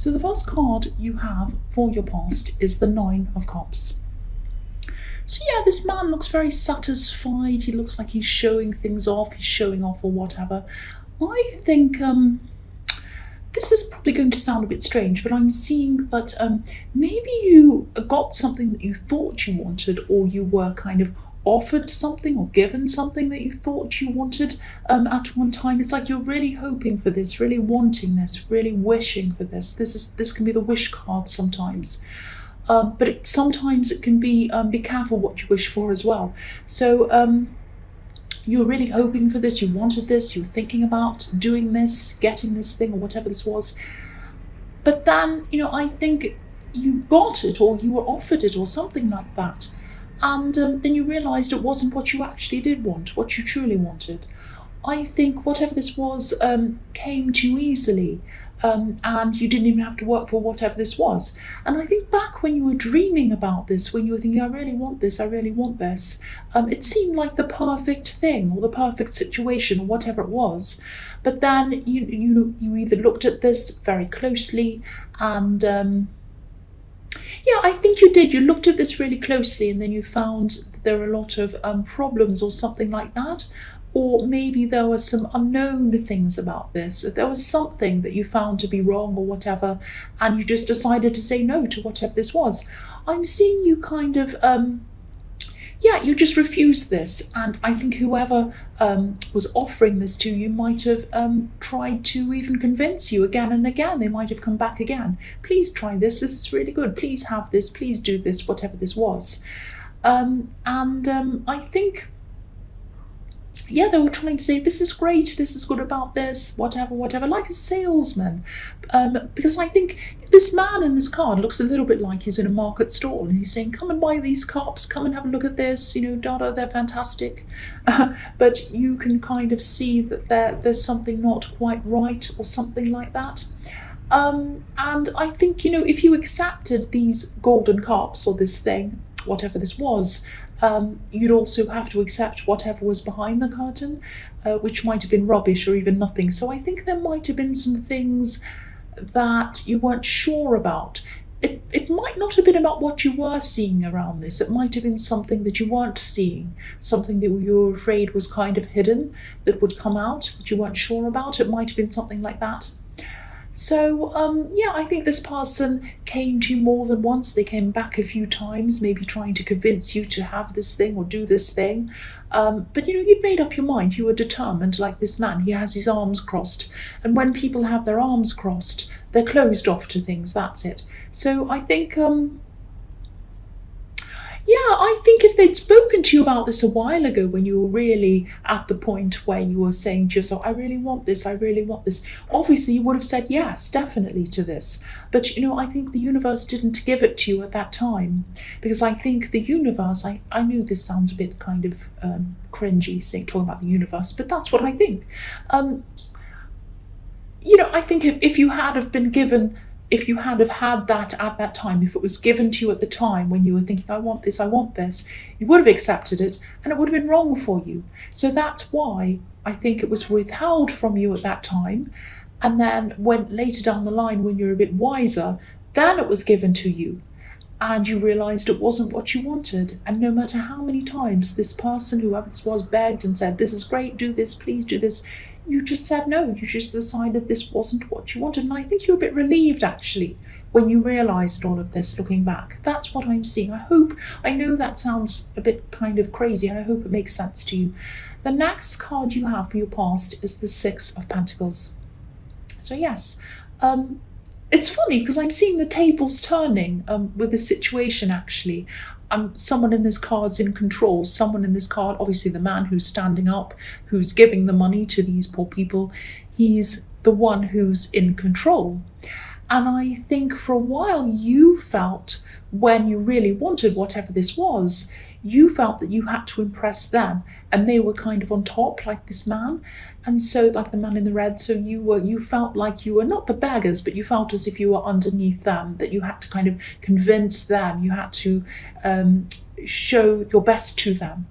So the first card you have for your past is the Nine of Cups. So yeah, this man looks very satisfied. He looks like he's showing things off. He's showing off or whatever. I think this is probably going to sound a bit strange, but I'm seeing that maybe you got something that you thought you wanted, or you were kind of offered something or given something that you thought you wanted at one time. It's like you're really hoping for this, really wanting this, really wishing for this. This can be the wish card sometimes. But sometimes it can be careful what you wish for as well. So you're really hoping for this, you wanted this, you're thinking about doing this, getting this thing or whatever this was. But then, I think you got it, or you were offered it or something like that. And then you realised it wasn't what you actually did want, what you truly wanted. I think whatever this was came to you easily. And you didn't even have to work for whatever this was. And I think back when you were dreaming about this, when you were thinking, I really want this, I really want this, it seemed like the perfect thing or the perfect situation or whatever it was. But then you either looked at this very closely and I think you did. You looked at this really closely and then you found that there were a lot of problems or something like that. Or maybe there were some unknown things about this. There was something that you found to be wrong or whatever, and you just decided to say no to whatever this was. I'm seeing you kind of, you just refused this. And I think whoever was offering this to you might have tried to even convince you again and again. They might have come back again. Please try this. This is really good. Please have this. Please do this, whatever this was. I think they were trying to say, this is great, this is good about this, whatever, like a salesman. Because I think this man in this card looks a little bit like he's in a market stall and he's saying, come and buy these cups, come and have a look at this, they're fantastic. But you can kind of see that there's something not quite right or something like that. And I think, if you accepted these golden cups or this thing, whatever this was, you'd also have to accept whatever was behind the curtain, which might have been rubbish or even nothing. So I think there might have been some things that you weren't sure about. It might not have been about what you were seeing around this. It might have been something that you weren't seeing, something that you were afraid was kind of hidden, that would come out, that you weren't sure about. It might have been something like that. So, I think this person came to you more than once. They came back a few times, maybe trying to convince you to have this thing or do this thing. But, you'd made up your mind. You were determined, like this man. He has his arms crossed. And when people have their arms crossed, they're closed off to things. That's it. So I think... I think if they'd spoken to you about this a while ago, when you were really at the point where you were saying to yourself, I really want this, obviously you would have said yes, definitely to this. But, I think the universe didn't give it to you at that time. Because I think the universe, I know this sounds a bit kind of cringy, talking about the universe, but that's what I think. I think if you had have been given... If you had have had that at that time, if it was given to you at the time when you were thinking, I want this, you would have accepted it and it would have been wrong for you. So that's why I think it was withheld from you at that time. And then when later down the line, when you're a bit wiser, then it was given to you and you realised it wasn't what you wanted. And no matter how many times this person, whoever this was, begged and said, this is great, do this, please do this, you just said no. You just decided this wasn't what you wanted. And I think you're a bit relieved, actually, when you realised all of this, looking back. That's what I'm seeing. I know that sounds a bit kind of crazy, and I hope it makes sense to you. The next card you have for your past is the Six of Pentacles. So yes, it's funny because I'm seeing the tables turning with the situation, actually. Someone in this card's in control. Someone in this card, obviously the man who's standing up, who's giving the money to these poor people, he's the one who's in control. And I think for a while you felt, when you really wanted whatever this was, you felt that you had to impress them and they were kind of on top, like this man. And so, like the man in the red, so you felt like you were not the beggars, but you felt as if you were underneath them, that you had to kind of convince them, you had to show your best to them.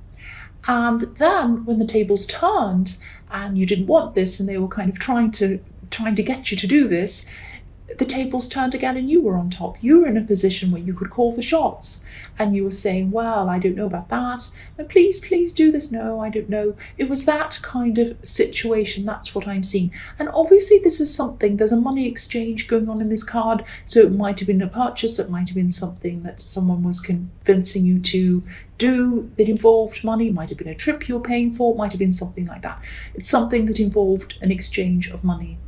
And then when the tables turned and you didn't want this and they were kind of trying to get you to do this, the tables turned again and you were on top. You were in a position where you could call the shots, and you were saying, well, I don't know about that, and please do this. No, I don't know. It was that kind of situation. That's what I'm seeing. And obviously this is something, there's a money exchange going on in this card, so it might have been a purchase, it might have been something that someone was convincing you to do that involved money, it might have been a trip you were paying for, it might have been something like that. It's something that involved an exchange of money.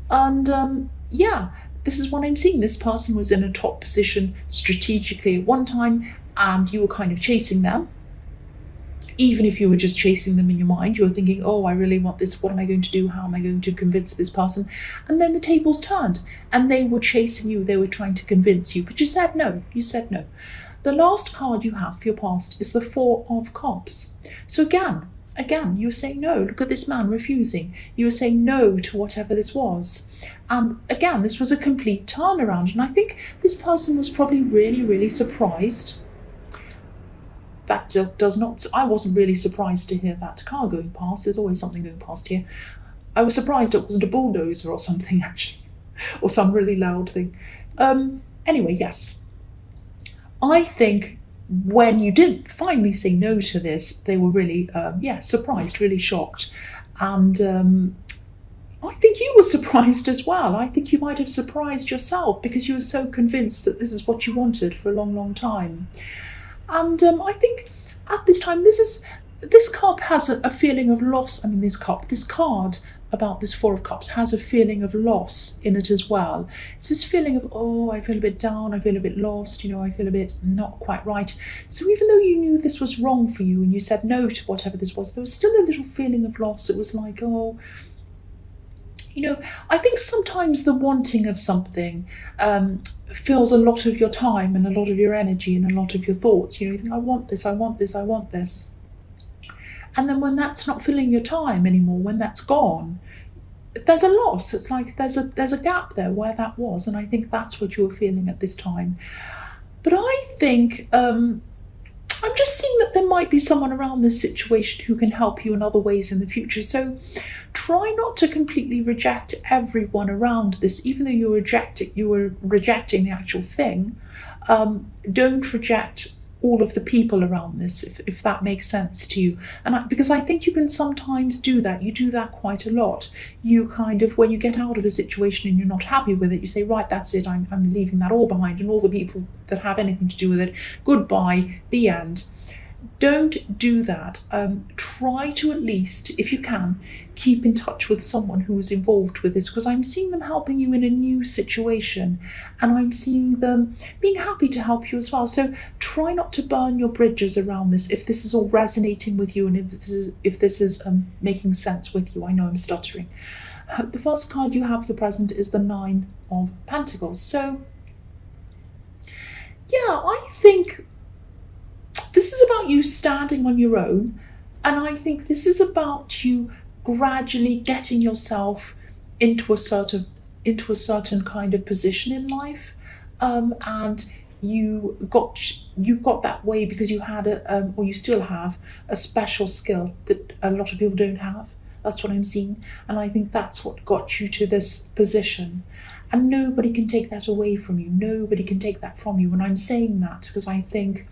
And yeah, this is what I'm seeing. This person was in a top position strategically at one time, and you were kind of chasing them. Even if you were just chasing them in your mind, you were thinking, oh, I really want this. What am I going to do? How am I going to convince this person? And then the tables turned and they were chasing you. They were trying to convince you, but you said no. You said no. The last card you have for your past is the Four of Cups. So again, you were saying no. Look at this man refusing. You were saying no to whatever this was. And again, this was a complete turnaround. And I think this person was probably really surprised. That does not, I wasn't really surprised to hear that car going past. There's always something going past here. I was surprised it wasn't a bulldozer or something, actually, or some really loud thing. Anyway, yes. I think when you did finally say no to this, they were really, surprised, really shocked. And I think you were surprised as well. I think you might have surprised yourself because you were so convinced that this is what you wanted for a long time. And I think at this time, this cup has a feeling of loss. I mean, this card about this Four of Cups has a feeling of loss in it as well. It's this feeling of, oh, I feel a bit down, I feel a bit lost, I feel a bit not quite right. So even though you knew this was wrong for you and you said no to whatever this was, there was still a little feeling of loss. It was like, oh, I think sometimes the wanting of something fills a lot of your time and a lot of your energy and a lot of your thoughts. You think, I want this, I want this, I want this. And then when that's not filling your time anymore, when that's gone, there's a loss. It's like there's a gap there where that was. And I think that's what you're feeling at this time. But I think I'm just seeing that there might be someone around this situation who can help you in other ways in the future. So try not to completely reject everyone around this, even though you were rejecting the actual thing. Don't reject all of the people around this, if that makes sense to you. And because I think you can sometimes do that. You do that quite a lot. You kind of, when you get out of a situation and you're not happy with it, you say, right, that's it, I'm leaving that all behind, and all the people that have anything to do with it, goodbye, the end. Don't do that. Try to, at least, if you can, keep in touch with someone who is involved with this, because I'm seeing them helping you in a new situation, and I'm seeing them being happy to help you as well. So try not to burn your bridges around this, if this is all resonating with you and if this is making sense with you. I know I'm stuttering. The first card you have, your present, is the Nine of Pentacles. So yeah, I think this is about you standing on your own, and I think this is about you gradually getting yourself into a certain kind of position in life, and you got that way because you had or you still have a special skill that a lot of people don't have. That's what I'm seeing, and I think that's what got you to this position. And nobody can take that away from you. Nobody can take that from you. And I'm saying that because I think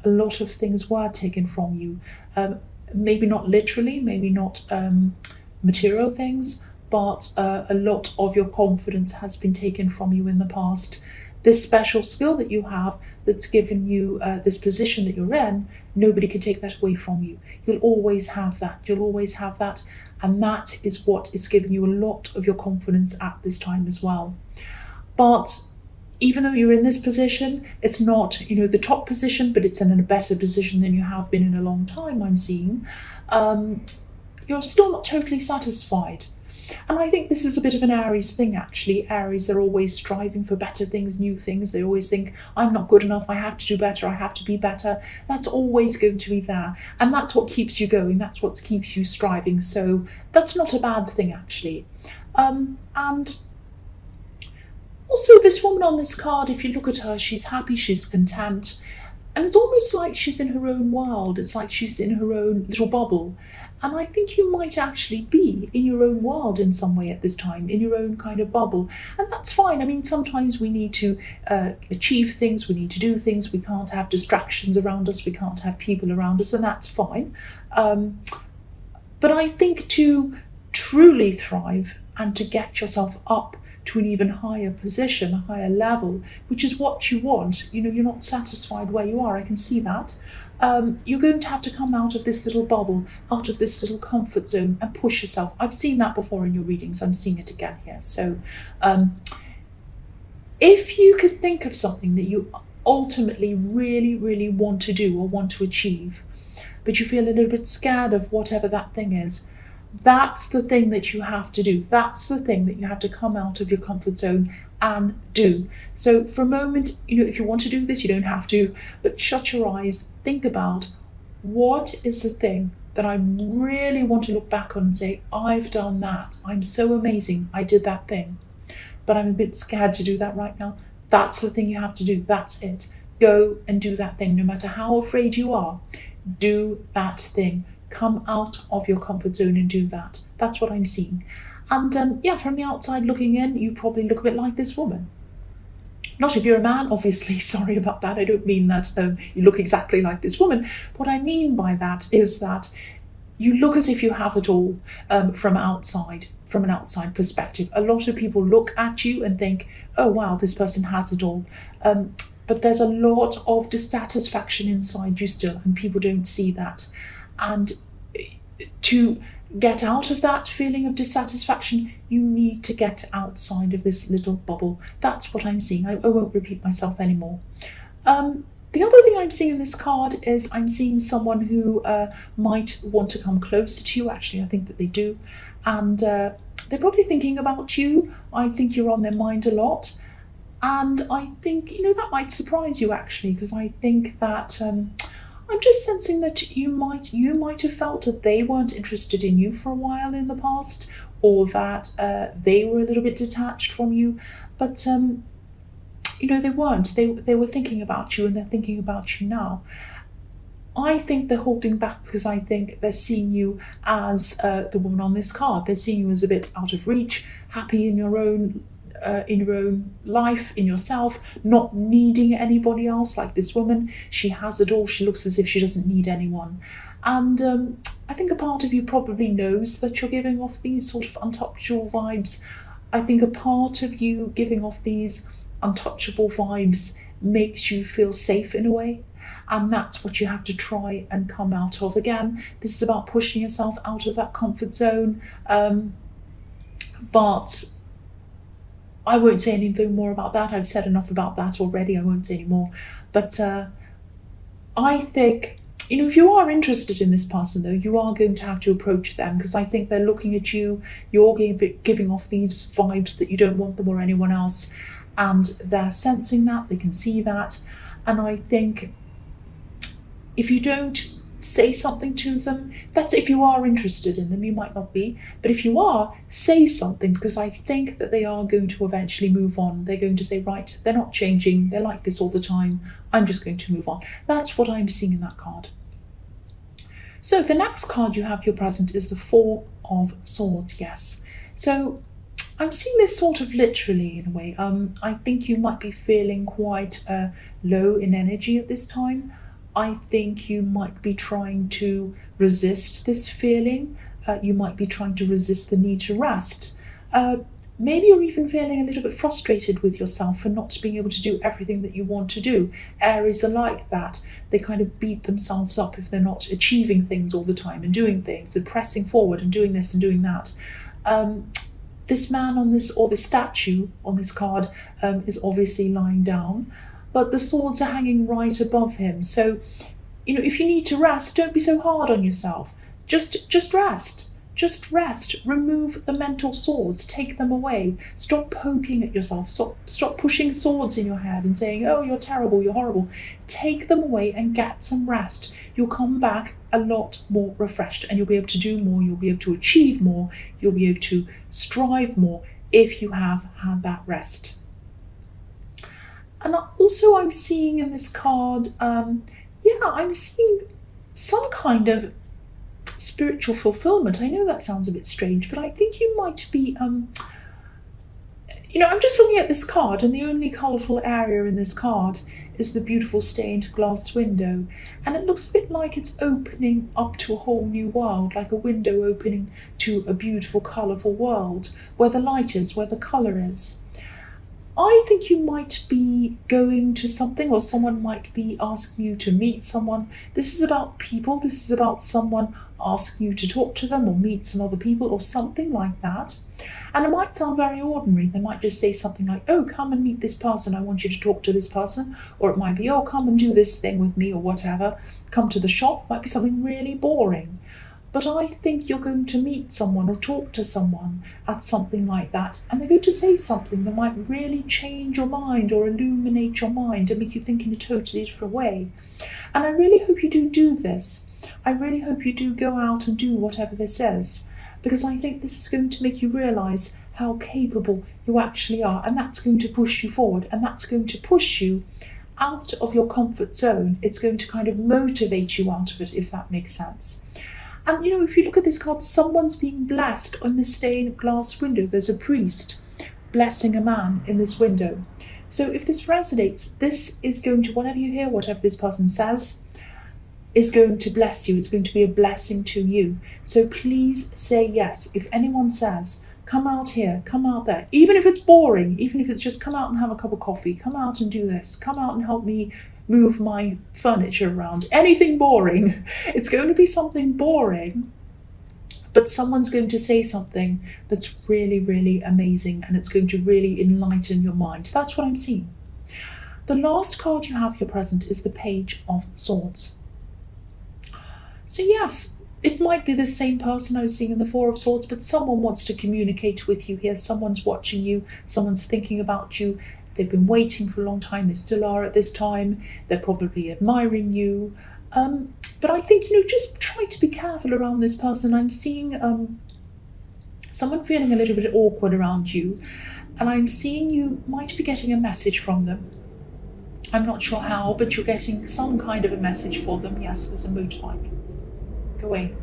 a lot of things were taken from you. Maybe not literally, maybe not material things, but a lot of your confidence has been taken from you in the past. This special skill that you have that's given you this position that you're in, nobody can take that away from you. You'll always have that. You'll always have that. And that is what is giving you a lot of your confidence at this time as well. But even though you're in this position, it's not, the top position, but it's in a better position than you have been in a long time, I'm seeing. You're still not totally satisfied. And I think this is a bit of an Aries thing, actually. Aries are always striving for better things, new things. They always think, I'm not good enough, I have to do better, I have to be better. That's always going to be there. And that's what keeps you going, that's what keeps you striving. So that's not a bad thing, actually. And also, this woman on this card, if you look at her, she's happy, she's content. And it's almost like she's in her own world. It's like she's in her own little bubble. And I think you might actually be in your own world in some way at this time, in your own kind of bubble. And that's fine. I mean, sometimes we need to achieve things, we need to do things. We can't have distractions around us, we can't have people around us, and that's fine. But I think to truly thrive and to get yourself up to an even higher position, a higher level, which is what you want. You know, you're not satisfied where you are, I can see that. You're going to have to come out of this little bubble, out of this little comfort zone and push yourself. I've seen that before in your readings, I'm seeing it again here. So if you can think of something that you ultimately really, really want to do or want to achieve, but you feel a little bit scared of whatever that thing is, that's the thing that you have to do. That's the thing that you have to come out of your comfort zone and do. So for a moment, you know, if you want to do this, you don't have to, but shut your eyes, think about what is the thing that I really want to look back on and say, I've done that. I'm so amazing. I did that thing, but I'm a bit scared to do that right now. That's the thing you have to do. That's it. Go and do that thing. No matter how afraid you are, do that thing. Come out of your comfort zone and do that. That's what I'm seeing. And yeah, from the outside looking in, you probably look a bit like this woman. Not if you're a man, obviously, sorry about that. I don't mean that you look exactly like this woman. What I mean by that is that you look as if you have it all from outside, from an outside perspective. A lot of people look at you and think, oh, wow, this person has it all. But there's a lot of dissatisfaction inside you still, and people don't see that. And to get out of that feeling of dissatisfaction, you need to get outside of this little bubble. That's what I'm seeing. I won't repeat myself anymore. The other thing I'm seeing in this card is I'm seeing someone who might want to come closer to you. Actually, I think that they do. And they're probably thinking about you. I think you're on their mind a lot. And I think, you know, that might surprise you actually, because I think that I'm just sensing that you might have felt that they weren't interested in you for a while in the past, or that they were a little bit detached from you. But you know, they weren't. They were thinking about you, and they're thinking about you now. I think they're holding back because I think they're seeing you as the woman on this card. They're seeing you as a bit out of reach, happy in your own life, in yourself, not needing anybody else like this woman. She has it all. She looks as if she doesn't need anyone. And I think a part of you probably knows that you're giving off these sort of untouchable vibes. I think a part of you giving off these untouchable vibes makes you feel safe in a way. And that's what you have to try and come out of. Again, this is about pushing yourself out of that comfort zone. But I won't say anything more about that. I've said enough about that already. I won't say any more. But I think, you know, if you are interested in this person, though, you are going to have to approach them, because I think they're looking at you. You're giving off these vibes that you don't want them or anyone else. And they're sensing that. They can see that. And I think if you don't say something to them, that's if you are interested in them. You might not be, but if you are, say something, because I think that they are going to eventually move on. They're going to say, right, they're not changing, they're like this all the time, I'm just going to move on. That's what I'm seeing in that card. So the next card you have, your present, is the Four of Swords. Yes, so I'm seeing this sort of literally in a way. I think you might be feeling quite low in energy at this time. I think you might be trying to resist this feeling. You might be trying to resist the need to rest. Maybe you're even feeling a little bit frustrated with yourself for not being able to do everything that you want to do. Aries are like that. They kind of beat themselves up if they're not achieving things all the time and doing things and pressing forward and doing this and doing that. This man on this, or this statue on this card, is obviously lying down, but the swords are hanging right above him. So, you know, if you need to rest, don't be so hard on yourself. Just rest. Just rest. Remove the mental swords. Take them away. Stop poking at yourself. Stop pushing swords in your head and saying, oh, you're terrible, you're horrible. Take them away and get some rest. You'll come back a lot more refreshed, and you'll be able to do more. You'll be able to achieve more. You'll be able to strive more if you have had that rest. And also I'm seeing in this card, I'm seeing some kind of spiritual fulfillment. I know that sounds a bit strange, but I think you might be, I'm just looking at this card, and the only colourful area in this card is the beautiful stained glass window. And it looks a bit like it's opening up to a whole new world, like a window opening to a beautiful, colourful world, where the light is, where the colour is. I think you might be going to something, or someone might be asking you to meet someone. This is about people. This is about someone asking you to talk to them or meet some other people or something like that. And it might sound very ordinary. They might just say something like, oh, come and meet this person. I want you to talk to this person. Or it might be, oh, come and do this thing with me or whatever. Come to the shop. It might be something really boring. But I think you're going to meet someone or talk to someone at something like that, and they're going to say something that might really change your mind or illuminate your mind and make you think in a totally different way. And I really hope you do this. I really hope you do go out and do whatever this is, because I think this is going to make you realise how capable you actually are, and that's going to push you forward, and that's going to push you out of your comfort zone. It's going to kind of motivate you out of it, if that makes sense. And if you look at this card, someone's being blessed on the stained glass window. There's a priest blessing a man in this window. So if this resonates, this is going to, whatever you hear, whatever this person says, is going to bless you. It's going to be a blessing to you. So please say yes. If anyone says, come out here, come out there, even if it's boring, even if it's just come out and have a cup of coffee, come out and do this, come out and help me move my furniture around, anything boring. It's going to be something boring, but someone's going to say something that's really, really amazing, and it's going to really enlighten your mind. That's what I'm seeing. The last card you have here present is the Page of Swords. So yes, it might be the same person I was seeing in the Four of Swords, but someone wants to communicate with you here. Someone's watching you, someone's thinking about you. They've been waiting for a long time. They still are at this time. They're probably admiring you. But I think, just try to be careful around this person. I'm seeing someone feeling a little bit awkward around you. And I'm seeing you might be getting a message from them. I'm not sure how, but you're getting some kind of a message for them. Yes, there's a motorbike. Go away.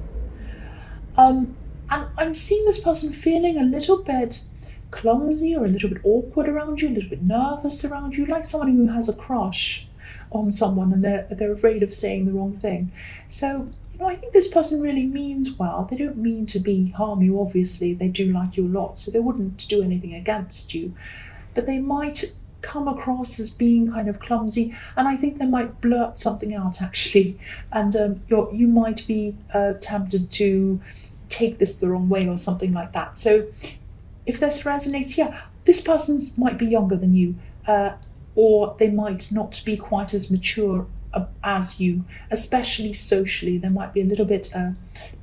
And I'm seeing this person feeling a little bit clumsy or a little bit awkward around you, a little bit nervous around you, like someone who has a crush on someone and they're afraid of saying the wrong thing. So, I think this person really means well. They don't mean to harm you, obviously. They do like you a lot, so they wouldn't do anything against you. But they might come across as being kind of clumsy, and I think they might blurt something out, actually. And you might be tempted to take this the wrong way or something like that. So if this resonates, this person might be younger than you, or they might not be quite as mature as you, especially socially. They might be a little bit,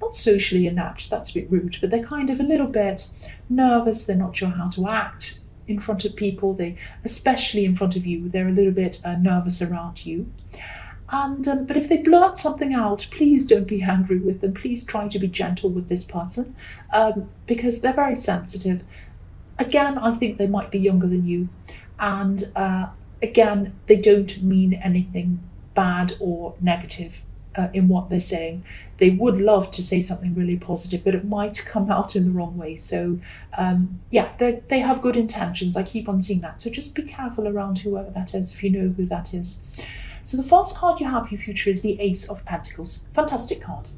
not socially inept, that's a bit rude, but they're kind of a little bit nervous. They're not sure how to act in front of people. Especially in front of you, they're a little bit nervous around you. And but if they blurt something out, please don't be angry with them. Please try to be gentle with this person, because they're very sensitive. Again, I think they might be younger than you, and again, they don't mean anything bad or negative in what they're saying. They would love to say something really positive, but it might come out in the wrong way. So they have good intentions. I keep on seeing that. So just be careful around whoever that is, if you know who that is. So the first card you have for your future is the Ace of Pentacles. Fantastic card.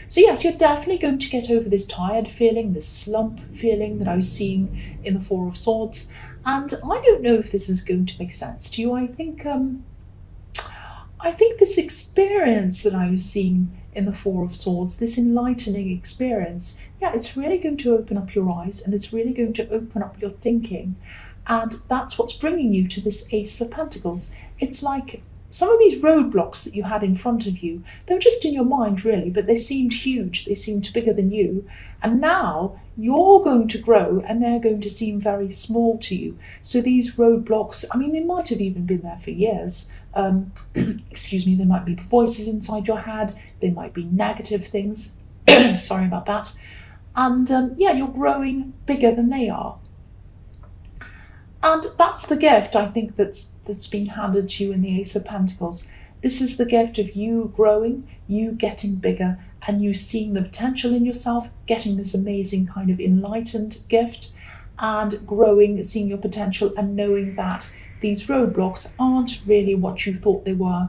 So yes, you're definitely going to get over this tired feeling, this slump feeling that I was seeing in the Four of Swords. And I don't know if this is going to make sense to you. I think this experience that I was seeing in the Four of Swords, this enlightening experience, it's really going to open up your eyes, and it's really going to open up your thinking. And that's what's bringing you to this Ace of Pentacles. It's like some of these roadblocks that you had in front of you, they were just in your mind, really, but they seemed huge. They seemed bigger than you. And now you're going to grow, and they're going to seem very small to you. So these roadblocks, they might have even been there for years. Excuse me, there might be voices inside your head. They might be negative things. Sorry about that. And you're growing bigger than they are. And that's the gift, I think, that's been handed to you in the Ace of Pentacles. This is the gift of you growing, you getting bigger, and you seeing the potential in yourself, getting this amazing kind of enlightened gift, and growing, seeing your potential, and knowing that these roadblocks aren't really what you thought they were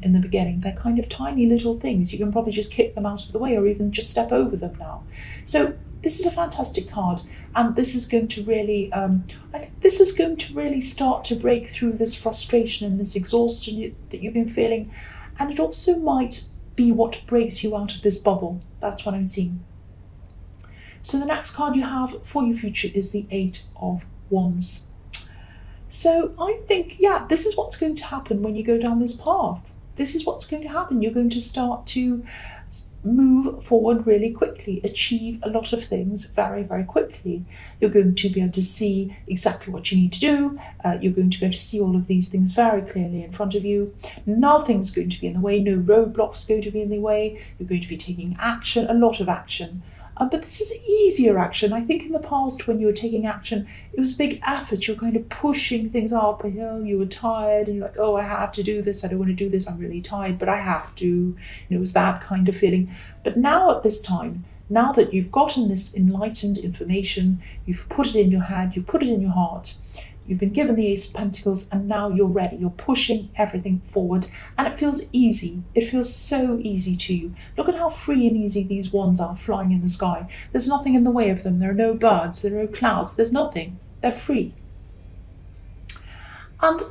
in the beginning. They're kind of tiny little things. You can probably just kick them out of the way or even just step over them now. So this is a fantastic card, and this is going to really, I think this is going to really start to break through this frustration and this exhaustion that you've been feeling, and it also might be what breaks you out of this bubble. That's what I'm seeing. So the next card you have for your future is the Eight of Wands. So I think, yeah, this is what's going to happen when you go down this path. This is what's going to happen. You're going to start to move forward really quickly, achieve a lot of things very, very quickly. You're going to be able to see exactly what you need to do. You're going to be able to see all of these things very clearly in front of you. Nothing's going to be in the way. No roadblocks are going to be in the way. You're going to be taking action, a lot of action. But this is easier action. I think in the past when you were taking action, it was a big effort. You were kind of pushing things up a hill. You were tired and you're like, oh, I have to do this. I don't want to do this. I'm really tired, but I have to. It was that kind of feeling. But now at this time, now that you've gotten this enlightened information, you've put it in your head, you've put it in your heart, you've been given the Ace of Pentacles, and now you're ready. You're pushing everything forward, and it feels easy. It feels so easy to you. Look at how free and easy these wands are flying in the sky. There's nothing in the way of them. There are no birds. There are no clouds. There's nothing. They're free. And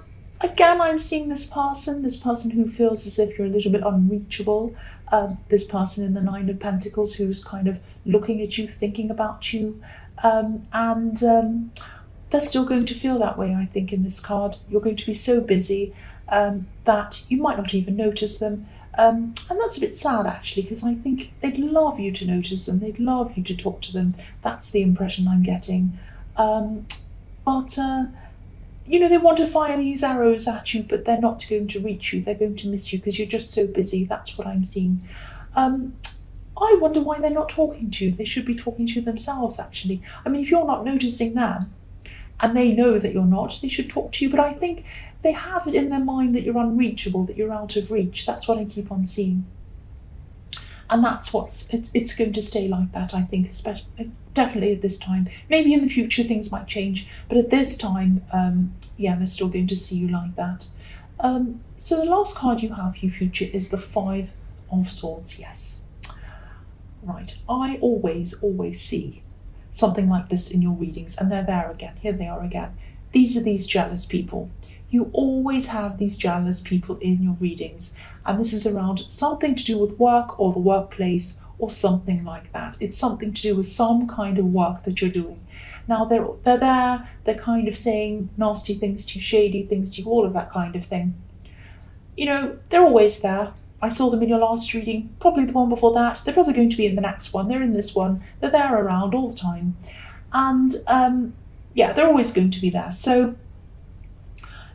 again, I'm seeing this person who feels as if you're a little bit unreachable. This person in the Nine of Pentacles who's kind of looking at you, thinking about you, they're still going to feel that way, I think, in this card. You're going to be so busy that you might not even notice them. And that's a bit sad, actually, because I think they'd love you to notice them. They'd love you to talk to them. That's the impression I'm getting. They want to fire these arrows at you, but they're not going to reach you. They're going to miss you because you're just so busy. That's what I'm seeing. I wonder why they're not talking to you. They should be talking to you themselves, actually. I mean, if you're not noticing them, and they know that you're not, they should talk to you. But I think they have it in their mind that you're unreachable, that you're out of reach. That's what I keep on seeing. And that's it's going to stay like that, I think, especially, definitely at this time. Maybe in the future things might change, but at this time, they're still going to see you like that. So the last card you have for your future is the Five of Swords, yes. Right, I always see something like this in your readings, and they're there again. Here they are again. These are these jealous people. You always have these jealous people in your readings, and this is around something to do with work or the workplace or something like that. It's something to do with some kind of work that you're doing. Now they're there, they're kind of saying nasty things to you, shady things to you, all of that kind of thing. They're always there. I saw them in your last reading, probably the one before that. They're probably going to be in the next one. They're in this one. They're there around all the time. And they're always going to be there. So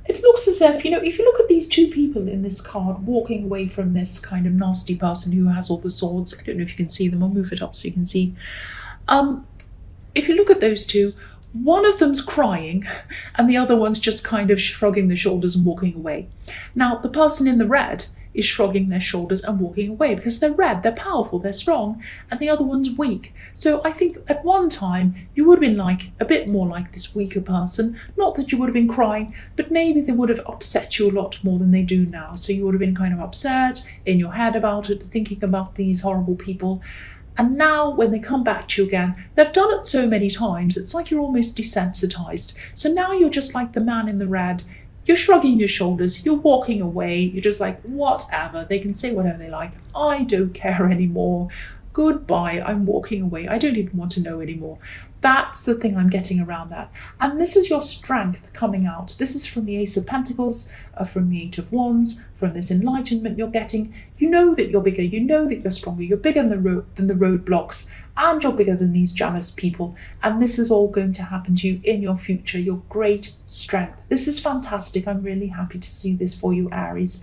it looks as if, if you look at these two people in this card walking away from this kind of nasty person who has all the swords, I don't know if you can see them. I'll move it up so you can see. If you look at those two, one of them's crying and the other one's just kind of shrugging their shoulders and walking away. Now, the person in the red is shrugging their shoulders and walking away because they're red, they're powerful, they're strong, and the other one's weak. So I think at one time you would have been a bit more like this weaker person. Not that you would have been crying, but maybe they would have upset you a lot more than they do now. So you would have been kind of upset in your head about it, thinking about these horrible people. And now when they come back to you again, they've done it so many times, it's like you're almost desensitized. So now you're just like the man in the red. You're shrugging your shoulders, you're walking away, you're just like, whatever, they can say whatever they like, I don't care anymore, goodbye, I'm walking away, I don't even want to know anymore. That's the thing I'm getting around that. And this is your strength coming out. This is from the Ace of Pentacles, from the Eight of Wands, from this enlightenment you're getting. You know that you're bigger, you know that you're stronger, you're bigger than the roadblocks, and you're bigger than these jealous people. And this is all going to happen to you in your future, your great strength. This is fantastic. I'm really happy to see this for you, Aries.